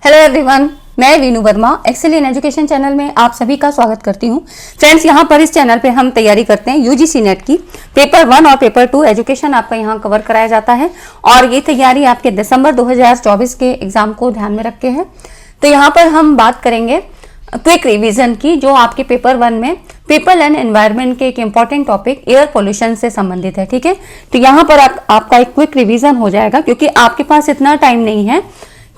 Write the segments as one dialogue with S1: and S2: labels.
S1: Hello everyone, मैं Veenu Verma Excel in education channel में आप सभी का स्वागत करती हूँ। फ्रेंड्स, यहाँ पर इस चैनल पे हम तैयारी करते हैं यूजीसी नेट की। पेपर 1 और पेपर 2 एजुकेशन आपका यहाँ कवर कराया जाता है और ये तैयारी आपके दिसंबर 2024 के एग्जाम को ध्यान में रख के है। तो यहाँ पर हम बात करेंगे क्विक रिवीजन की, जो आपके पेपर 1 में पीपल एंड एनवायरनमेंट के एक इंपॉर्टेंट टॉपिक एयर पोल्यूशन से संबंधित है। ठीक है, तो यहाँ पर आपका एक क्विक रिवीजन हो जाएगा, क्योंकि आपके पास इतना टाइम नहीं है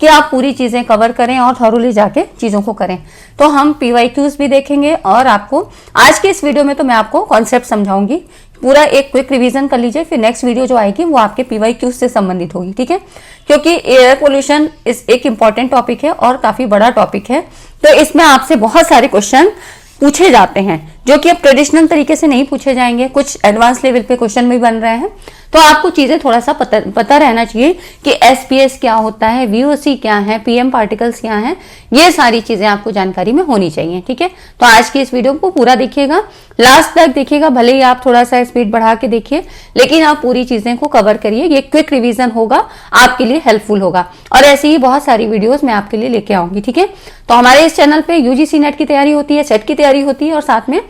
S1: कि आप पूरी चीजें कवर करें और थॉरोली जाके चीजों को करें। तो हम पीवाईक्यूज भी देखेंगे और आपको आज के इस वीडियो में तो मैं आपको कॉन्सेप्ट समझाऊंगी। पूरा एक क्विक रिवीजन कर लीजिए, फिर नेक्स्ट वीडियो जो आएगी वो आपके पीवाईक्यूज से संबंधित होगी। ठीक है, क्योंकि एयर पोल्यूशन इस एक इंपॉर्टेंट टॉपिक है और काफी बड़ा टॉपिक है। तो इसमें आपसे बहुत सारे क्वेश्चन पूछे जाते हैं, जो कि अब ट्रेडिशनल तरीके से नहीं पूछे जाएंगे, कुछ एडवांस लेवल पे क्वेश्चन भी बन रहे हैं। तो आपको चीजें थोड़ा सा पता रहना चाहिए कि एसपीएस क्या होता है, वीओसी क्या है, पीएम पार्टिकल्स क्या है, ये सारी चीजें आपको जानकारी में होनी चाहिए। ठीक है, तो आज की इस वीडियो को पूरा देखिएगा, लास्ट तक देखिएगा। भले ही आप थोड़ा सा स्पीड बढ़ा के देखिए, लेकिन आप पूरी चीजें को कवर करिए। ये क्विक रिवीजन होगा, आपके लिए हेल्पफुल होगा और ऐसे ही बहुत सारी वीडियोस मैं आपके लिए लेके आऊंगी। ठीक है, तो हमारे इस चैनल पे यूजीसी नेट की तैयारी होती है, सेट की तैयारी होती है और साथ में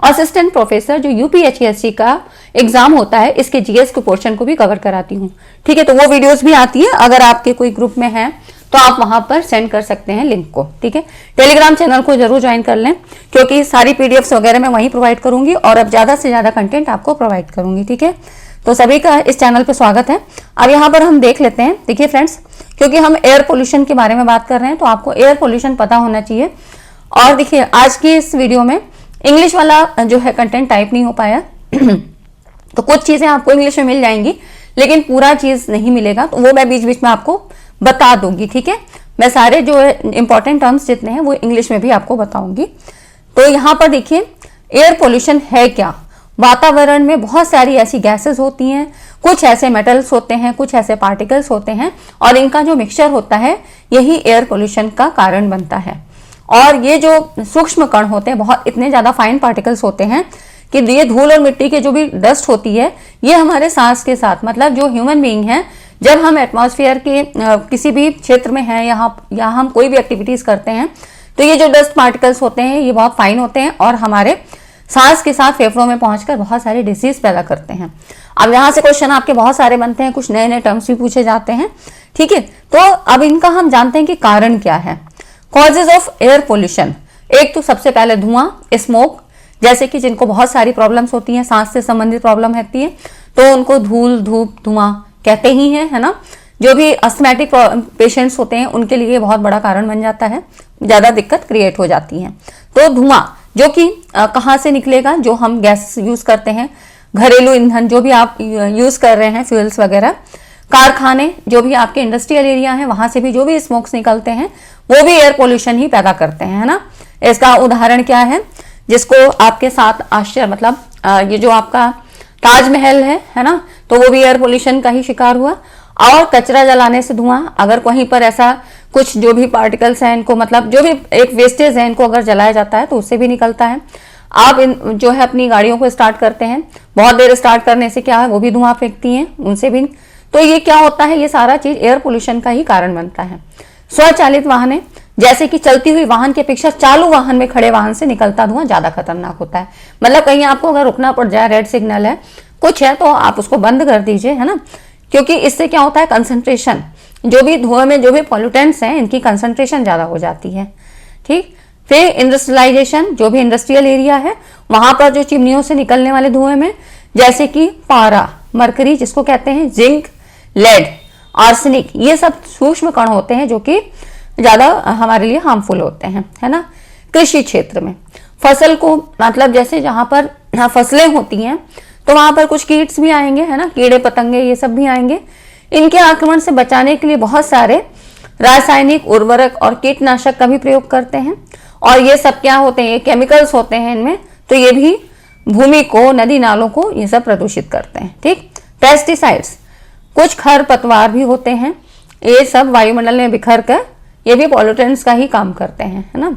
S1: असिस्टेंट प्रोफेसर जो यूपीएचएससी का एग्जाम होता है, इसके जीएस के पोर्शन को भी कवर कराती हूँ। ठीक है, तो वो वीडियोस भी आती है। अगर आपके कोई ग्रुप में है तो आप वहां पर सेंड कर सकते हैं लिंक को। ठीक है, टेलीग्राम चैनल को जरूर ज्वाइन कर लें, क्योंकि सारी पीडीएफ्स वगैरह मैं वहीं प्रोवाइड करूंगी और अब ज्यादा से ज्यादा कंटेंट आपको प्रोवाइड करूंगी। ठीक है, तो सभी का इस चैनल पर स्वागत है। अब यहाँ पर हम देख लेते हैं। देखिए फ्रेंड्स, क्योंकि हम एयर पोल्यूशन के बारे में बात कर रहे हैं, तो आपको एयर पोल्यूशन पता होना चाहिए। और देखिए, आज की इस वीडियो में इंग्लिश वाला जो है कंटेंट टाइप नहीं हो पाया तो कुछ चीजें आपको इंग्लिश में मिल जाएंगी, लेकिन पूरा चीज नहीं मिलेगा, तो वो मैं बीच बीच में आपको बता दूंगी। ठीक है, मैं सारे जो इंपॉर्टेंट टर्म्स जितने हैं वो इंग्लिश में भी आपको बताऊंगी। तो यहाँ पर देखिए, एयर पोल्यूशन है क्या। वातावरण में बहुत सारी ऐसी गैसेस होती हैं, कुछ ऐसे मेटल्स होते हैं, कुछ ऐसे पार्टिकल्स होते हैं, और इनका जो मिक्सचर होता है यही एयर पोल्यूशन का कारण बनता है। और ये जो सूक्ष्म कण होते हैं, बहुत इतने ज्यादा फाइन पार्टिकल्स होते हैं कि ये धूल और मिट्टी के जो भी डस्ट होती है, ये हमारे सांस के साथ, मतलब जो ह्यूमन बीइंग है, जब हम एटमॉस्फेयर के किसी भी क्षेत्र में हैं, यहाँ हम कोई भी एक्टिविटीज करते हैं, तो ये जो डस्ट पार्टिकल्स होते हैं ये बहुत फाइन होते हैं और हमारे सांस के साथ फेफड़ों में पहुंचकर बहुत सारे डिसीज पैदा करते हैं। अब यहाँ से क्वेश्चन आपके बहुत सारे बनते हैं, कुछ नए नए टर्म्स भी पूछे जाते हैं। ठीक है, तो अब इनका हम जानते हैं कि कारण क्या है। कॉजेज ऑफ एयर पोल्यूशन, एक तो सबसे पहले धुआं, स्मोक, जैसे कि जिनको बहुत सारी प्रॉब्लम्स होती हैं, सांस से संबंधित प्रॉब्लम रहती है, तो उनको धूल, धूप, धुआं कहते ही हैं, है ना। जो भी अस्थमैटिक पेशेंट्स होते हैं उनके लिए बहुत बड़ा कारण बन जाता है, ज्यादा दिक्कत क्रिएट हो जाती है। तो धुआं जो कि कहाँ से निकलेगा, जो हम गैस यूज करते हैं, घरेलू ईंधन जो भी आप यूज कर रहे हैं, फ्यूल्स वगैरह, कारखाने जो भी आपके इंडस्ट्रियल एरिया है, वहां से भी जो भी स्मोक्स निकलते हैं वो भी एयर पोल्यूशन ही पैदा करते हैं, है ना। इसका उदाहरण क्या है, जिसको आपके साथ आश्चर्य, मतलब ये जो आपका ताजमहल है ना, तो वो भी एयर पोल्यूशन का ही शिकार हुआ। और कचरा जलाने से धुआं, अगर कहीं पर ऐसा कुछ जो भी पार्टिकल्स हैं, इनको मतलब जो भी एक वेस्टेज है, इनको अगर जलाया जाता है तो उससे भी निकलता है। आप जो है अपनी गाड़ियों को स्टार्ट करते हैं, बहुत देर स्टार्ट करने से क्या है, वो भी धुआं फेंकती हैं, उनसे भी। तो ये क्या होता है, ये सारा चीज एयर पोल्यूशन का ही कारण बनता है। स्वचालित वाहन, जैसे कि चलती हुई वाहन की अपेक्षा चालू वाहन में खड़े वाहन से निकलता धुआं ज्यादा खतरनाक होता है। मतलब कहीं आपको अगर रुकना पड़ जाए, रेड सिग्नल है, कुछ है, तो आप उसको बंद कर दीजिए, है ना, क्योंकि इससे क्या होता है, कंसंट्रेशन, जो भी धुएं में जो भी पॉल्यूटेंट्स हैं, इनकी कंसंट्रेशन ज्यादा हो जाती है। ठीक, फिर इंडस्ट्रियलाइजेशन, जो भी इंडस्ट्रियल एरिया है, वहां पर जो चिमनियों से निकलने वाले धुएं में, जैसे कि पारा, मरकरी जिसको कहते हैं, जिंक, लेड, आर्सेनिक, ये सब सूक्ष्म कण होते हैं जो कि ज्यादा हमारे लिए हार्मफुल होते हैं, है ना। कृषि क्षेत्र में फसल को, मतलब जैसे जहां पर फसलें होती हैं, तो वहां पर कुछ कीट्स भी आएंगे, है ना, कीड़े पतंगे, ये सब भी आएंगे। इनके आक्रमण से बचाने के लिए बहुत सारे रासायनिक उर्वरक और कीटनाशक का भी प्रयोग करते हैं। और ये सब क्या होते हैं, ये केमिकल्स होते हैं इनमें, तो ये भी भूमि को, नदी नालों को, ये सब प्रदूषित करते हैं। ठीक, पेस्टिसाइड्स, कुछ खरपतवार भी होते हैं, ये सब वायुमंडल में बिखर कर ये भी पॉल्यूटेंट्स का ही काम करते हैं, है ना।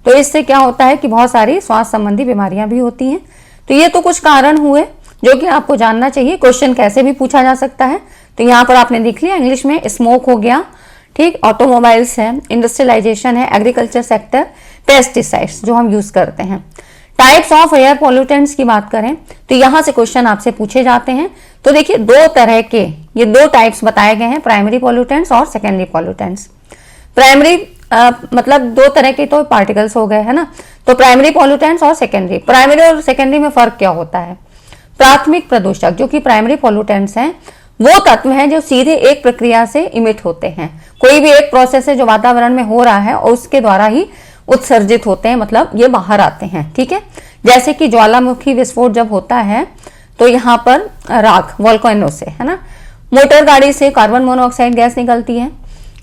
S1: तो इससे क्या होता है कि बहुत सारी स्वास्थ्य संबंधी बीमारियां भी होती हैं। तो ये तो कुछ कारण हुए जो कि आपको जानना चाहिए। क्वेश्चन कैसे भी पूछा जा सकता है, तो यहाँ पर आपने देख लिया, इंग्लिश में स्मोक हो गया, ठीक, ऑटोमोबाइल्स है, इंडस्ट्रियलाइजेशन है, एग्रीकल्चर सेक्टर, पेस्टिसाइड्स जो हम यूज करते हैं। टाइप्स ऑफ एयर पॉल्यूटेंट्स की बात करें तो यहां से क्वेश्चन आपसे पूछे जाते हैं। तो देखिए दो तरह के ये दो टाइप्स बताए गए हैं, प्राइमरी पॉल्यूटेंट्स और सेकेंडरी पॉल्यूटेंट्स। प्राइमरी मतलब दो तरह के तो पार्टिकल्स हो गए है ना, तो प्राइमरी पॉल्यूटेंट्स और सेकेंडरी। प्राइमरी और सेकेंडरी में फर्क क्या होता है? प्राथमिक प्रदूषक जो कि प्राइमरी पॉल्यूटेंट्स हैं वो तत्व हैं जो सीधे एक प्रक्रिया से इमिट होते हैं। कोई भी एक प्रोसेस है जो वातावरण में हो रहा है और उसके द्वारा ही उत्सर्जित होते हैं, मतलब ये बाहर आते हैं। ठीक है, जैसे कि ज्वालामुखी विस्फोट जब होता है तो यहाँ पर राख वोल्केनो से, है ना, मोटर गाड़ी से कार्बन मोनोऑक्साइड गैस निकलती है,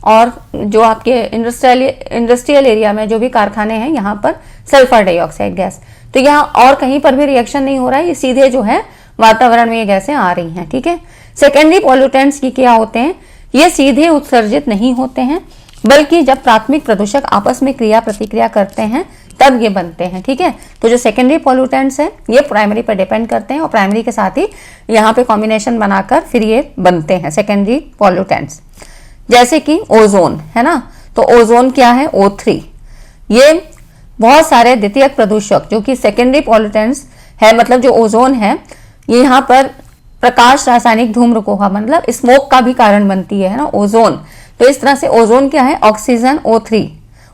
S1: और जो आपके इंडस्ट्रियल एरिया में जो भी कारखाने हैं यहाँ पर सल्फर डाइऑक्साइड गैस। तो यहाँ और कहीं पर भी रिएक्शन नहीं हो रहा है, ये सीधे जो है वातावरण में ये गैसें आ रही हैं। ठीक है, सेकेंडरी पॉल्यूटेंट्स की क्या होते हैं? ये सीधे उत्सर्जित नहीं होते हैं, बल्कि जब प्राथमिक प्रदूषक आपस में क्रिया प्रतिक्रिया करते हैं तब ये बनते हैं। ठीक है, तो जो सेकेंडरी पॉल्यूटेंट्स हैं ये प्राइमरी पर डिपेंड करते हैं और प्राइमरी के साथ ही यहाँ पे कॉम्बिनेशन बनाकर फिर ये बनते हैं सेकेंडरी पॉल्यूटेंट्स। जैसे कि ओजोन, है ना, तो ओजोन क्या है? O3। ये बहुत सारे द्वितीयक प्रदूषक जो कि सेकेंडरी पॉल्यूटेंट्स है, मतलब जो ओजोन है ये यहाँ पर प्रकाश रासायनिक धूम्रकोहा मतलब स्मोक का भी कारण बनती है ना ओजोन। तो इस तरह से ओजोन क्या है? Oxygen O3,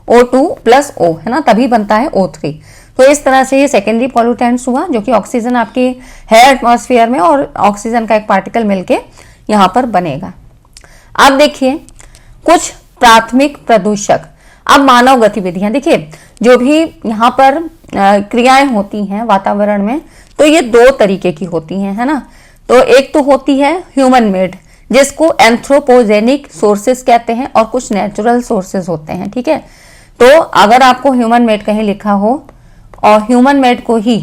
S1: O2 plus O, है ना, तभी बनता है O3। तो इस तरह से ये सेकेंडरी पॉल्यूटेंट्स हुआ जो कि ऑक्सीजन आपकी है एटमॉस्फेयर में और ऑक्सीजन का एक पार्टिकल मिलके यहाँ पर बनेगा। अब देखिए कुछ प्राथमिक प्रदूषक। अब मानव गतिविधियां, देखिए जो भी यहाँ पर क्रियाएं होती हैं वातावरण में तो ये दो तरीके की होती हैं, है ना। तो एक तो होती है ह्यूमन मेड जिसको एंथ्रोपोजेनिक सोर्सेस कहते हैं और कुछ नेचुरल सोर्सेस होते हैं। ठीक है, तो अगर आपको ह्यूमन मेड कहीं लिखा हो और ह्यूमन मेड को ही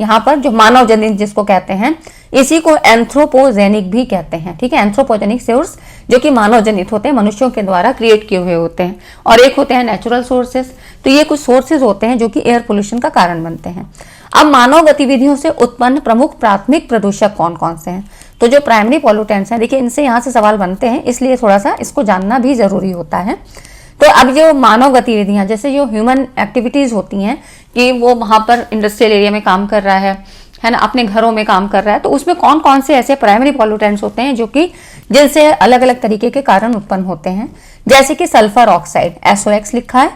S1: यहाँ पर जो मानव जनित जिसको कहते हैं इसी को एंथ्रोपोजेनिक भी कहते हैं। ठीक है, एंथ्रोपोजेनिक सोर्स जो कि मानव जनित होते हैं, मनुष्यों के द्वारा क्रिएट किए हुए होते हैं, और एक होते हैं नेचुरल सोर्सेस। तो ये कुछ सोर्सेज होते हैं जो कि एयर पोल्यूशन का कारण बनते हैं। अब मानव गतिविधियों से उत्पन्न प्रमुख प्राथमिक प्रदूषक कौन कौन से हैं? तो जो प्राइमरी पॉल्यूटेंट्स हैं, देखिए इनसे यहाँ से सवाल बनते हैं, इसलिए थोड़ा सा इसको जानना भी जरूरी होता है। तो अब जो मानव गतिविधियां जैसे जो ह्यूमन एक्टिविटीज होती हैं कि वो वहां पर इंडस्ट्रियल एरिया में काम कर रहा है ना, अपने घरों में काम कर रहा है, तो उसमें कौन कौन से ऐसे प्राइमरी पॉल्यूटेंट्स होते हैं जो कि जिनसे अलग अलग तरीके के कारण उत्पन्न होते हैं। जैसे कि सल्फर ऑक्साइड, SOX लिखा है।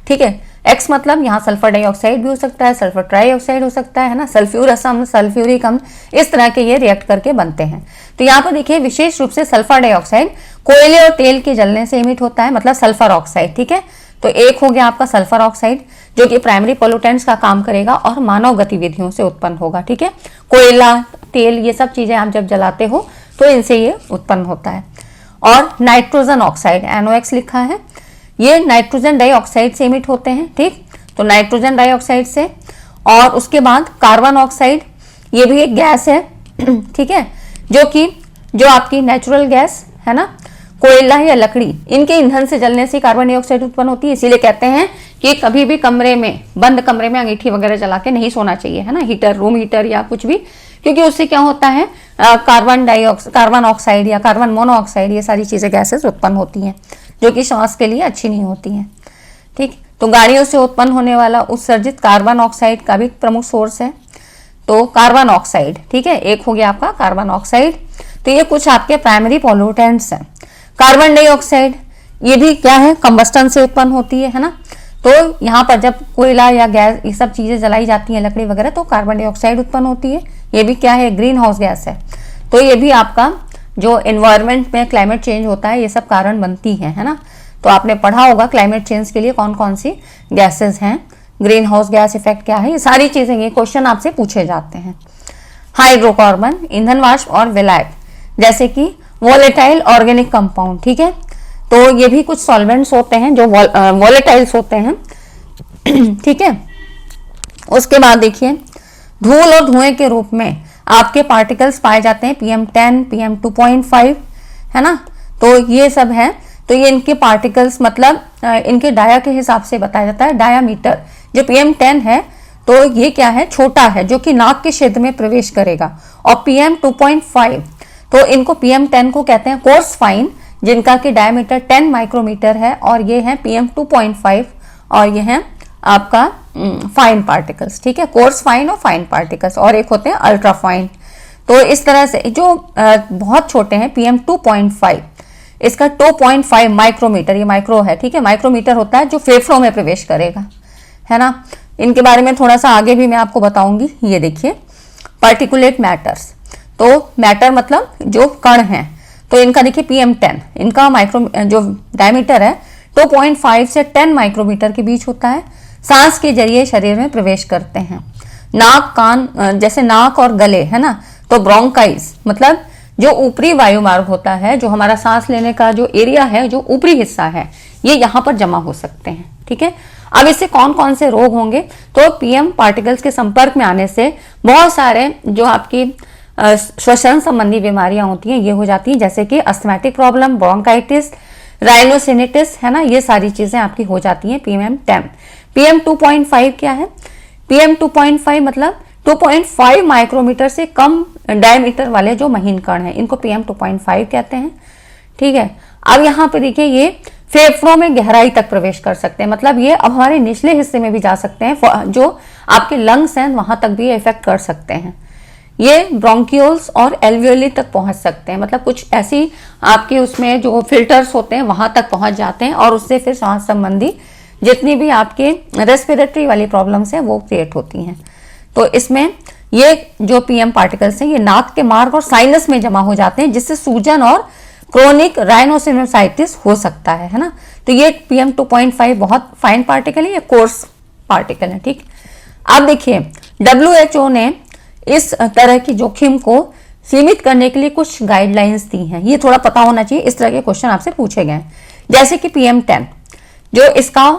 S1: ठीक है, X मतलब यहाँ सल्फर डाइऑक्साइड भी हो सकता है, सल्फर ट्राइऑक्साइड हो सकता है ना, सल्फ्यूरस अम्ल, सल्फ्यूरिक अम्ल, इस तरह के ये रिएक्ट करके बनते हैं। तो यहाँ पर देखिए विशेष रूप से सल्फर डाइऑक्साइड कोयले और तेल के जलने से इमिट होता है, मतलब सल्फर ऑक्साइड। ठीक है, तो एक हो गया आपका सल्फर ऑक्साइड जो कि प्राइमरी पॉल्यूटेंट्स का काम करेगा और मानव गतिविधियों से उत्पन्न होगा। ठीक है, कोयला, तेल, ये सब चीजें आप जब जलाते हो तो इनसे ये उत्पन्न होता है। और नाइट्रोजन ऑक्साइड, NOx लिखा है, ये नाइट्रोजन डाइऑक्साइड से इमिट होते हैं। ठीक, तो नाइट्रोजन डाइऑक्साइड से। और उसके बाद कार्बन ऑक्साइड, ये भी एक गैस है। ठीक है, जो आपकी नेचुरल गैस है ना, कोयला या लकड़ी, इनके ईंधन से जलने से कार्बन डाइऑक्साइड उत्पन्न होती है। इसीलिए कहते हैं कि कभी भी कमरे में, बंद कमरे में अंगीठी वगैरह जला के नहीं सोना चाहिए, है ना, हीटर, रूम हीटर या कुछ भी, क्योंकि उससे क्या होता है कार्बन ऑक्साइड या कार्बन मोनोऑक्साइड, ये सारी चीजें गैसेस उत्पन्न होती हैं जो कि श्वास के लिए अच्छी नहीं होती हैं। ठीक, तो गाड़ियों से उत्पन्न होने वाला उत्सर्जित कार्बन ऑक्साइड का भी प्रमुख सोर्स है, तो कार्बन ऑक्साइड। ठीक है, एक हो गया आपका कार्बन ऑक्साइड। तो ये कुछ आपके प्राइमरी पॉल्यूटेंट्स हैं। कार्बन डाइऑक्साइड, ये भी क्या है, कंबस्टन से उत्पन्न होती है ना। तो यहाँ पर जब कोयला या गैस ये सब चीजें जलाई जाती हैं, लकड़ी वगैरह, तो कार्बन डाइऑक्साइड उत्पन्न होती है। ये भी क्या है, ग्रीन हाउस गैस है। तो ये भी आपका जो एनवायरनमेंट में क्लाइमेट चेंज होता है ये सब कारण बनती है ना। तो आपने पढ़ा होगा क्लाइमेट चेंज के लिए कौन कौन सी गैसेज हैं, ग्रीन हाउस गैस इफेक्ट क्या है, ये सारी चीजें, ये क्वेश्चन आपसे पूछे जाते हैं। हाइड्रोकार्बन, ईंधन वाष्प और विलायक, जैसे कि वोलेटाइल ऑर्गेनिक कंपाउंड। ठीक है, तो ये भी कुछ सॉल्वेंट्स होते हैं जो वोलेटाइल्स होते हैं। ठीक है, उसके बाद देखिए धूल और धुएं के रूप में आपके पार्टिकल्स पाए जाते हैं, PM10, PM2.5, है ना। तो ये सब है, तो ये इनके पार्टिकल्स मतलब इनके डाया के हिसाब से बताया जाता है, डायामीटर। जो PM10 है तो ये क्या है, छोटा है, जो कि नाक के क्षेत्र में प्रवेश करेगा। और PM2.5 तो इनको PM10 को कहते हैं कोर्स फाइन जिनका कि डायमीटर 10 माइक्रोमीटर है, और ये है PM2.5, और ये है आपका फाइन पार्टिकल्स, ठीक है, कोर्स फाइन और फाइन पार्टिकल्स, और एक होते हैं अल्ट्रा फाइन। तो इस तरह से जो बहुत छोटे हैं PM2.5, इसका 2.5 माइक्रोमीटर, ये माइक्रो है, ठीक है, माइक्रोमीटर होता है जो फेफड़ों में प्रवेश करेगा, है ना। इनके बारे में थोड़ा सा आगे भी मैं आपको बताऊंगी। ये देखिए पार्टिकुलेट मैटर्स, तो मैटर मतलब जो कण हैं, तो इनका देखिए PM10, इनका माइक्रो जो डायमीटर है 2.5 से 10 माइक्रोमीटर के बीच होता है। सांस के जरिए शरीर में प्रवेश करते हैं। नाक, कान, जैसे नाक और गले, है ना, तो ब्रोंकाइज मतलब जो ऊपरी वायुमार्ग होता है, जो हमारा सांस लेने का जो एरिया है, जो ऊपरी हिस्सा है, ये यहाँ पर जमा हो सकते हैं, ठीक है। अब इससे कौन कौन से रोग होंगे, तो PM पार्टिकल्स के संपर्क में आने से बहुत सारे जो आपकी श्वसन संबंधी बीमारियां होती हैं ये हो जाती हैं, जैसे कि अस्थमैटिक प्रॉब्लम, ब्रोंकाइटिस, राइनोसिनेटिस, है ना, ये सारी चीजें आपकी हो जाती हैं PM10। PM2.5 क्या है? PM2.5 मतलब 2.5 माइक्रोमीटर से कम डायमीटर वाले जो महीन कण हैं, इनको PM2.5 कहते हैं, ठीक है। अब यहाँ पे देखिए ये फेफड़ों में गहराई तक प्रवेश कर सकते हैं, मतलब ये अब हमारे निचले हिस्से में भी जा सकते हैं, जो आपके लंग्स हैं वहां तक भी इफेक्ट कर सकते हैं। ये ब्रोंकियोल्स और एल्वियोली तक पहुंच सकते हैं, मतलब कुछ ऐसी आपके उसमें जो फिल्टर्स होते हैं वहां तक पहुंच जाते हैं, और उससे फिर सांस संबंधी जितनी भी आपके रेस्पिरेटरी वाली प्रॉब्लम्स हैं वो क्रिएट होती हैं। तो इसमें ये जो PM पार्टिकल्स हैं ये नाक के मार्ग और साइनस में जमा हो जाते हैं, जिससे सूजन और क्रोनिक राइनोसिनोसाइटिस हो सकता है ना। तो ये PM2.5 बहुत फाइन पार्टिकल है, ये कोर्स पार्टिकल है, ठीक। अब देखिए WHO ने इस तरह की जोखिम को सीमित करने के लिए कुछ गाइडलाइंस दी हैं, ये थोड़ा पता होना चाहिए, इस तरह के क्वेश्चन आपसे पूछे गए हैं। जैसे कि PM10 जो इसका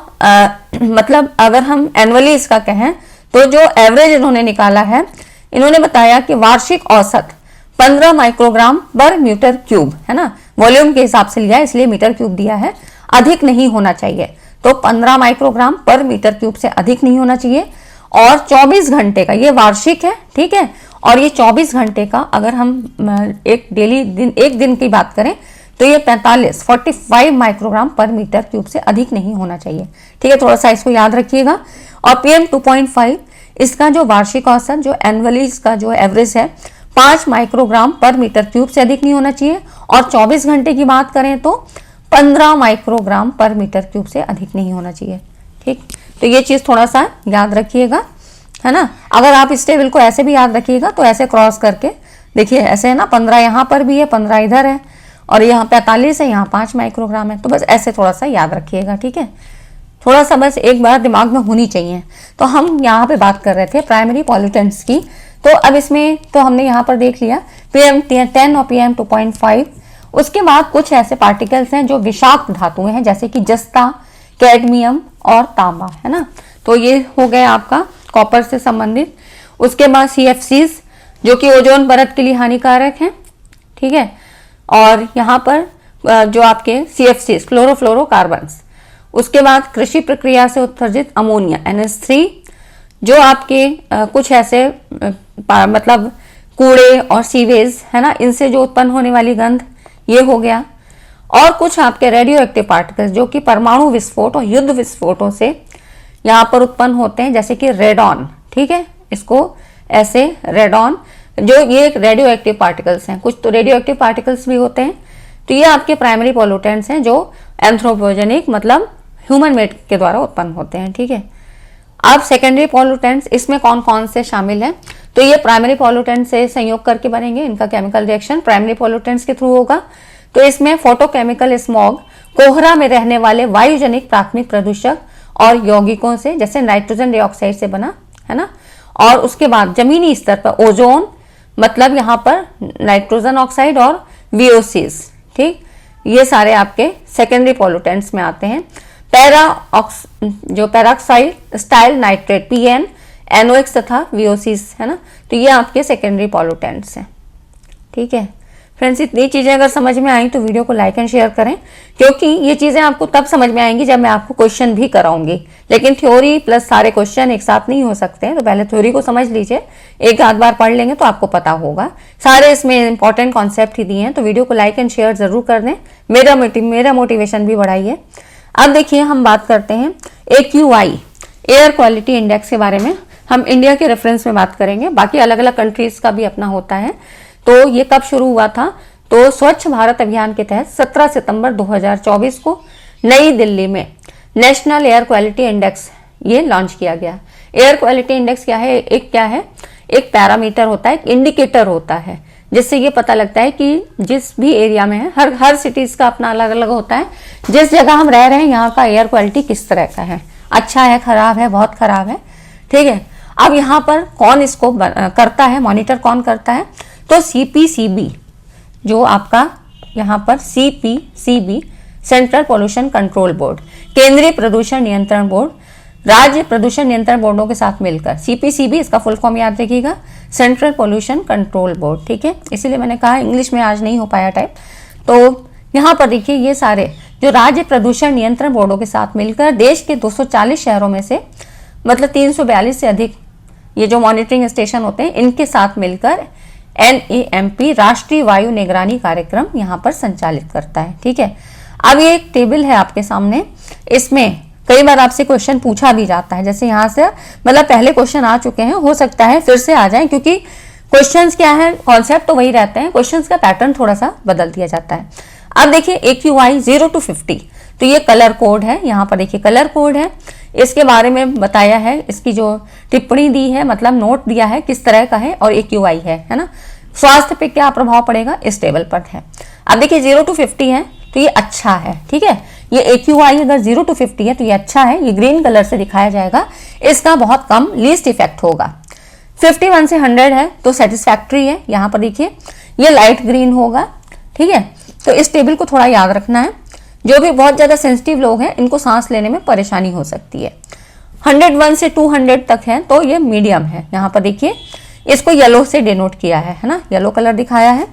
S1: मतलब अगर हम एनुअली इसका कहें तो जो एवरेज इन्होंने निकाला है, इन्होंने बताया कि वार्षिक औसत 15 माइक्रोग्राम पर मीटर क्यूब, है ना, वॉल्यूम के हिसाब से लिया है इसलिए मीटर क्यूब दिया है, अधिक नहीं होना चाहिए। तो 15 माइक्रोग्राम पर मीटर क्यूब से अधिक नहीं होना चाहिए, और 24 घंटे का, ये वार्षिक है, ठीक है, और ये 24 घंटे का अगर हम एक दिन की बात करें तो ये 45 माइक्रोग्राम पर मीटर क्यूब से अधिक नहीं होना चाहिए, ठीक है, थोड़ा सा इसको याद रखिएगा। और PM2.5 इसका जो वार्षिक औसत, जो एनुअली इसका जो एवरेज है 5 माइक्रोग्राम पर मीटर क्यूब से अधिक नहीं होना चाहिए, और 24 घंटे की बात करें तो 15 माइक्रोग्राम पर मीटर क्यूब से अधिक नहीं होना चाहिए, ठीक। तो ये चीज थोड़ा सा याद रखिएगा, है ना। अगर आप इस टेबल को ऐसे भी याद रखिएगा तो ऐसे क्रॉस करके देखिए, ऐसे है ना, 15 यहाँ पर भी है, 15 इधर है, और यहाँ 45 है, यहाँ 5 माइक्रोग्राम है, तो बस ऐसे थोड़ा सा याद रखिएगा, ठीक है। थोड़ा सा बस एक बार दिमाग में होनी चाहिए। तो हम यहाँ पे बात कर रहे थे प्राइमरी पॉल्यूटेंट्स की, तो अब इसमें तो हमने यहाँ पर देख लिया PM10 और PM2.5। उसके बाद कुछ ऐसे पार्टिकल्स हैं जो विषाक्त धातुएं हैं, जैसे कि जस्ता, कैडमियम और तांबा, है ना। तो ये हो गए आपका कॉपर से संबंधित। उसके बाद CFCs जो कि ओजोन परत के लिए हानिकारक हैं, ठीक है। और यहाँ पर जो आपके CFCs क्लोरोफ्लोरोकार्बन्स, उसके बाद कृषि प्रक्रिया से उत्सर्जित अमोनिया NH3, जो आपके कुछ ऐसे मतलब कूड़े और सीवेज, है ना, इनसे जो उत्पन्न होने वाली गंध, ये हो गया। और कुछ आपके रेडियो एक्टिव पार्टिकल्स जो कि परमाणु विस्फोट और युद्ध विस्फोटों से यहाँ पर उत्पन्न होते हैं, जैसे कि रेडॉन, ठीक है, इसको ऐसे रेडॉन, जो ये एक रेडियो एक्टिव पार्टिकल्स हैं, कुछ तो रेडियो एक्टिव पार्टिकल्स भी होते हैं। तो ये आपके प्राइमरी पॉल्यूटेंट्स हैं जो एंथ्रोपोजेनिक मतलब ह्यूमन मेड के द्वारा उत्पन्न होते हैं, ठीक है। अब सेकेंडरी पॉल्यूटेंट्स, इसमें कौन कौन से शामिल हैं, तो ये प्राइमरी पॉल्यूटेंट से संयोग करके बनेंगे, इनका केमिकल रिएक्शन प्राइमरी पॉल्यूटेंट्स के थ्रू होगा। तो इसमें फोटोकेमिकल स्मॉग, कोहरा में रहने वाले वायुजनिक प्राथमिक प्रदूषक और यौगिकों से, जैसे नाइट्रोजन डाइऑक्साइड से बना, है ना। और उसके बाद जमीनी स्तर पर ओजोन, मतलब यहाँ पर नाइट्रोजन ऑक्साइड और VOCs, ठीक, ये सारे आपके सेकेंडरी पॉल्यूटेंट्स में आते हैं। जो peroxide style nitrate PN, NOx तथा VOCs, है ना, तो ये आपके सेकेंडरी पॉल्यूटेंट्स हैं, ठीक है। फ्रेंड्स इतनी चीज़ें अगर समझ में आई तो वीडियो को लाइक एंड शेयर करें, क्योंकि ये चीज़ें आपको तब समझ में आएंगी जब मैं आपको क्वेश्चन भी कराऊंगी। लेकिन थ्योरी प्लस सारे क्वेश्चन एक साथ नहीं हो सकते हैं, तो पहले थ्योरी को समझ लीजिए, एक आध बार पढ़ लेंगे तो आपको पता होगा। सारे इसमें इंपॉर्टेंट कॉन्सेप्ट ही दिए हैं, तो वीडियो को लाइक एंड शेयर जरूर कर दें, मेरा मोटिवेशन भी बढ़ाइए। अब देखिए हम बात करते हैं AQI एयर क्वालिटी इंडेक्स के बारे में। हम इंडिया के रेफरेंस में बात करेंगे, बाकी अलग अलग कंट्रीज का भी अपना होता है। तो ये कब शुरू हुआ था? तो स्वच्छ भारत अभियान के तहत 17 सितंबर 2024 को नई दिल्ली में नेशनल एयर क्वालिटी इंडेक्स ये लॉन्च किया गया। एयर क्वालिटी इंडेक्स क्या है? एक पैरामीटर होता है, एक इंडिकेटर होता है, जिससे ये पता लगता है कि जिस भी एरिया में है, हर सिटीज का अपना अलग अलग होता है, जिस जगह हम रह रहे हैं यहाँ का एयर क्वालिटी किस तरह का है, अच्छा है, खराब है, बहुत खराब है, ठीक है। अब यहाँ पर कौन इसको करता है, मॉनिटर कौन करता है? तो CPCB, जो आपका यहाँ पर CPCB central pollution control board, केंद्रीय प्रदूषण नियंत्रण बोर्ड, राज्य प्रदूषण नियंत्रण बोर्डों के साथ मिलकर, CPCB इसका फुल फॉर्म याद रखिएगा, सेंट्रल पोल्यूशन कंट्रोल बोर्ड, ठीक है। इसीलिए मैंने कहा इंग्लिश में आज नहीं हो पाया टाइप। तो यहाँ पर देखिए ये सारे जो राज्य प्रदूषण नियंत्रण बोर्डों के साथ मिलकर देश के 240 शहरों में से, मतलब 342 से अधिक ये जो मॉनिटरिंग स्टेशन होते हैं, इनके साथ मिलकर NAMP राष्ट्रीय वायु निगरानी कार्यक्रम यहाँ पर संचालित करता है, ठीक है। अब ये एक टेबल है आपके सामने, इसमें कई बार आपसे क्वेश्चन पूछा भी जाता है, जैसे यहाँ से मतलब पहले क्वेश्चन आ चुके हैं, हो सकता है फिर से आ जाए, क्योंकि क्वेश्चंस क्या है, कॉन्सेप्ट तो वही रहते हैं, क्वेश्चंस का पैटर्न थोड़ा सा बदल दिया जाता है। अब देखिए AQI 0 to 50, तो ये कलर कोड है, यहाँ पर देखिए कलर कोड है, इसके बारे में बताया है, इसकी जो टिप्पणी दी है, मतलब नोट दिया है किस तरह का है और AQI है ना। स्वास्थ्य पे क्या प्रभाव पड़ेगा इस टेबल पर है। अब देखिए 0 to 50 है तो ये अच्छा है, ठीक है। ये AQI अगर 0 to 50 है तो ये अच्छा है, ये ग्रीन कलर से दिखाया जाएगा, इसका बहुत कम लीस्ट इफेक्ट होगा। 51 से 100 है तो सेटिस्फैक्ट्री है, यहाँ पर देखिए ये लाइट ग्रीन होगा, ठीक है। तो इस टेबल को थोड़ा याद रखना है, जो भी बहुत ज्यादा सेंसिटिव लोग हैं इनको सांस लेने में परेशानी हो सकती है। 101 से 200 तक है तो ये मीडियम है, यहाँ पर देखिए इसको येलो से डिनोट किया है ना, येलो कलर दिखाया है।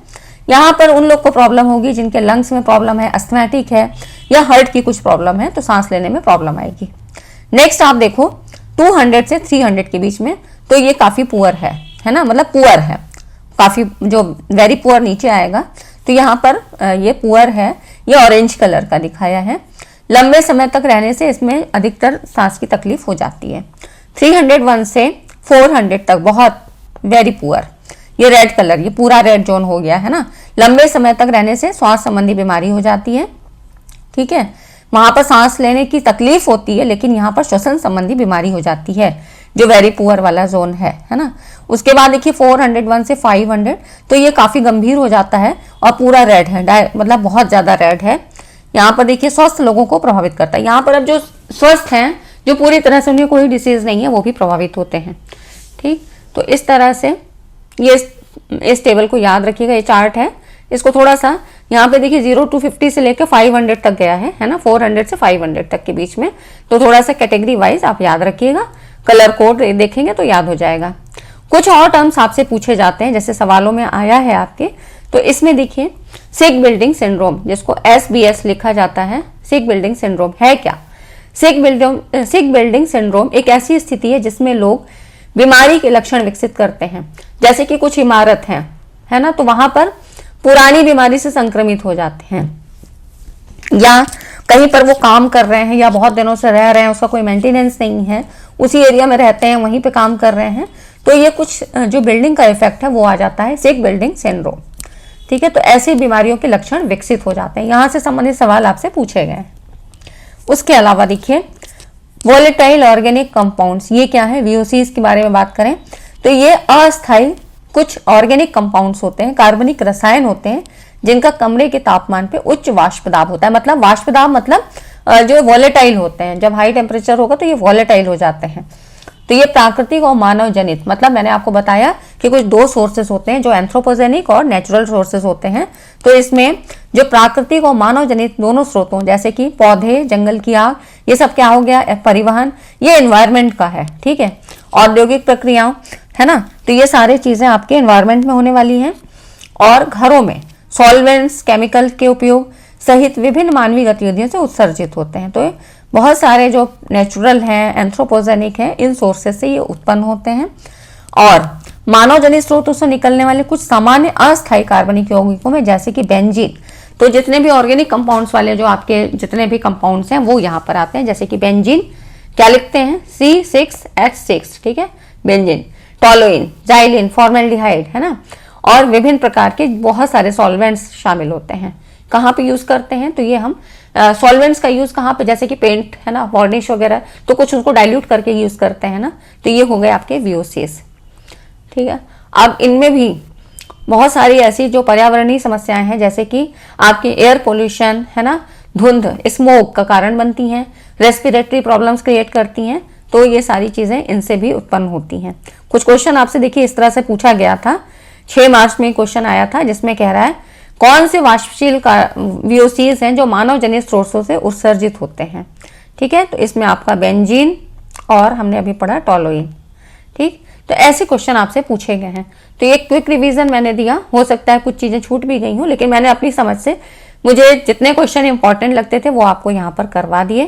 S1: यहाँ पर उन लोग को प्रॉब्लम होगी जिनके लंग्स में प्रॉब्लम है, अस्थमैटिक है या हार्ट की कुछ प्रॉब्लम है, तो सांस लेने में प्रॉब्लम आएगी। नेक्स्ट आप देखो 200 से 300 के बीच में, तो ये काफी पुअर है ना, मतलब पुअर है, काफी जो वेरी पुअर नीचे आएगा, तो यहाँ पर ये पुअर है, ये ऑरेंज कलर का दिखाया है। लंबे समय तक रहने से इसमें अधिकतर सांस की तकलीफ हो जाती है। 301 से 400 तक बहुत वेरी पुअर, ये रेड कलर, ये पूरा रेड जोन हो गया है ना। लंबे समय तक रहने से श्वास संबंधी बीमारी हो जाती है, ठीक है। वहां पर सांस लेने की तकलीफ होती है, लेकिन यहाँ पर श्वसन संबंधी बीमारी हो जाती है, जो वेरी पुअर वाला जोन है ना। उसके बाद देखिए 401 से 500, तो ये काफी गंभीर हो जाता है और पूरा रेड है, मतलब बहुत ज्यादा रेड है। यहाँ पर देखिए स्वस्थ लोगों को प्रभावित करता है। यहाँ पर अब जो स्वस्थ हैं, जो पूरी तरह से उन्हें कोई डिसीज नहीं है, वो भी प्रभावित होते हैं, ठीक। तो इस तरह से ये इस टेबल को याद रखिएगा, ये चार्ट है, इसको थोड़ा सा यहाँ पे देखिए 0 to 50 से लेकर 500 तक गया है ना, 400 से 500 तक के बीच में, तो थोड़ा सा कैटेगरी वाइज आप याद रखिएगा, कलर कोड देखेंगे तो याद हो जाएगा। कुछ और टर्म्स आपसे पूछे जाते हैं, जैसे सवालों में आया है आपके, तो इसमें देखिए सिक बिल्डिंग सिंड्रोम, जिसको SBS लिखा जाता है, सिक बिल्डिंग सिंड्रोम है क्या? सिक बिल्डिंग सिंड्रोम एक ऐसी स्थिति है जिसमें लोग बीमारी के लक्षण विकसित करते हैं, जैसे कि कुछ इमारत है ना, तो वहां पर पुरानी बीमारी से संक्रमित हो जाते हैं, या कहीं पर वो काम कर रहे हैं या बहुत दिनों से रह रहे हैं, उसका कोई मेंटेनेंस नहीं है, उसी एरिया में रहते हैं, वहीं पे काम कर रहे हैं, तो ये कुछ जो बिल्डिंग का इफेक्ट है वो आ जाता है, सिक बिल्डिंग सिंड्रोम, ठीक है। तो ऐसी बीमारियों के लक्षण विकसित हो जाते हैं, यहाँ से संबंधित सवाल आपसे पूछे गए। उसके अलावा देखिए वोलेटाइल ऑर्गेनिक कंपाउंड्स, ये क्या है? VOCs के बारे में बात करें तो ये अस्थायी कुछ ऑर्गेनिक कंपाउंड्स होते हैं, कार्बनिक रसायन होते हैं, जिनका कमरे के तापमान पे उच्च वाष्प दाब होता है। मतलब वाष्प दाब मतलब जो वोलेटाइल होते हैं, जब हाई टेम्परेचर होगा तो ये वोलेटाइल हो जाते हैं। तो ये प्राकृतिक और मानव जनित, मतलब मैंने आपको बताया कि कुछ दो सोर्सेस होते हैं, जो एंथ्रोपोजेनिक और नेचुरल सोर्सेस होते हैं। तो इसमें जो प्राकृतिक और मानव जनित दोनों स्रोतों, जैसे कि पौधे, जंगल की आग, ये सब क्या हो गया? परिवहन, ये एनवायरमेंट का है, ठीक है। औद्योगिक प्रक्रियाओं, है ना, तो ये सारी चीजें आपके एनवायरमेंट में होने वाली हैं। और घरों में सॉल्वेंट्स, केमिकल के उपयोग सहित विभिन्न मानवीय गतिविधियों से उत्सर्जित होते हैं। तो ये बहुत सारे जो नेचुरल हैं, एंथ्रोपोजेनिक हैं, इन सोर्सेस से ये उत्पन्न होते हैं। और मानव जनित स्रोतों से निकलने वाले कुछ सामान्य अस्थायी कार्बनिक यौगिकों में जैसे कि बेंजीन, तो जितने भी ऑर्गेनिक कंपाउंड्स वाले जो आपके जितने भी कंपाउंड्स हैं वो यहाँ पर आते हैं। जैसे कि बेंजीन क्या लिखते हैं, C6H6, ठीक है, बेंजीन, टोलुइन, जाइलिन, फॉर्मेल्डिहाइड, है ना, और विभिन्न प्रकार के बहुत सारे सॉल्वेंट्स शामिल होते हैं। कहाँ पे यूज करते हैं, तो ये हम सॉल्वेंट्स का यूज कहाँ पे, जैसे कि पेंट है ना, वार्निश वगैरह, तो कुछ उसको डाइल्यूट करके यूज करते हैं ना, तो ये हो गए आपके VOCs, ठीक है। अब इनमें भी बहुत सारी ऐसी जो पर्यावरणीय समस्याएं हैं, जैसे कि आपकी एयर पोल्यूशन, है ना, धुंध, स्मोक का कारण बनती हैं, रेस्पिरेटरी प्रॉब्लम्स क्रिएट करती हैं, तो ये सारी चीजें इनसे भी उत्पन्न होती हैं। कुछ क्वेश्चन आपसे देखिए इस तरह से पूछा गया था, 6 मार्च में क्वेश्चन आया था, जिसमें कह रहा है कौन से वाष्पशील VOCs हैं जो मानव जनित स्रोतों से उत्सर्जित होते हैं, ठीक है। तो इसमें आपका बेंजीन और हमने अभी पढ़ा टोलुइन, ठीक। तो ऐसे क्वेश्चन आपसे पूछे गए हैं। तो ये क्विक रिवीजन मैंने दिया, हो सकता है कुछ चीजें छूट भी गई हो, लेकिन मैंने अपनी समझ से मुझे जितने क्वेश्चन इंपॉर्टेंट लगते थे वो आपको यहाँ पर करवा दिए।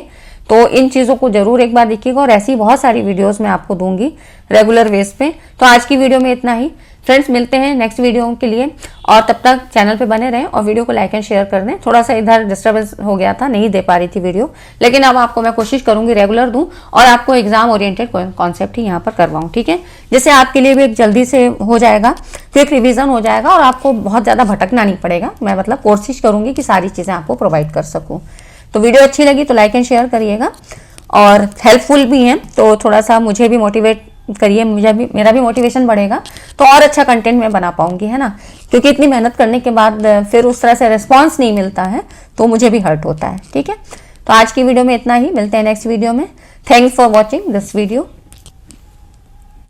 S1: तो इन चीज़ों को जरूर एक बार देखिएगा, और ऐसी बहुत सारी वीडियोस मैं आपको दूंगी रेगुलर बेस पे। तो आज की वीडियो में इतना ही फ्रेंड्स, मिलते हैं नेक्स्ट वीडियो के लिए, और तब तक चैनल पे बने रहें और वीडियो को लाइक एंड शेयर कर दें। थोड़ा सा इधर डिस्टर्बेंस हो गया था, नहीं दे पा रही थी वीडियो, लेकिन अब आपको मैं कोशिश करूंगी रेगुलर दूं और आपको एग्जाम ओरिएंटेड कॉन्सेप्ट ही यहाँ पर करवाऊं, ठीक है, जिससे आपके लिए भी एक जल्दी से हो जाएगा, क्विक रिविजन हो जाएगा और आपको बहुत ज़्यादा भटकना नहीं पड़ेगा। मैं मतलब कोशिश करूंगी कि सारी चीज़ें आपको प्रोवाइड कर सकूँ। तो वीडियो अच्छी लगी तो लाइक एंड शेयर करिएगा, और हेल्पफुल भी है तो थोड़ा सा मुझे भी मोटिवेट करिए, मेरा भी मोटिवेशन बढ़ेगा, तो और अच्छा कंटेंट मैं बना पाऊंगी, है ना, क्योंकि इतनी मेहनत करने के बाद फिर उस तरह से रिस्पांस नहीं मिलता है तो मुझे भी हर्ट होता है, ठीक है। तो आज की वीडियो में इतना ही, मिलते हैं नेक्स्ट वीडियो में। Thanks for watching this video.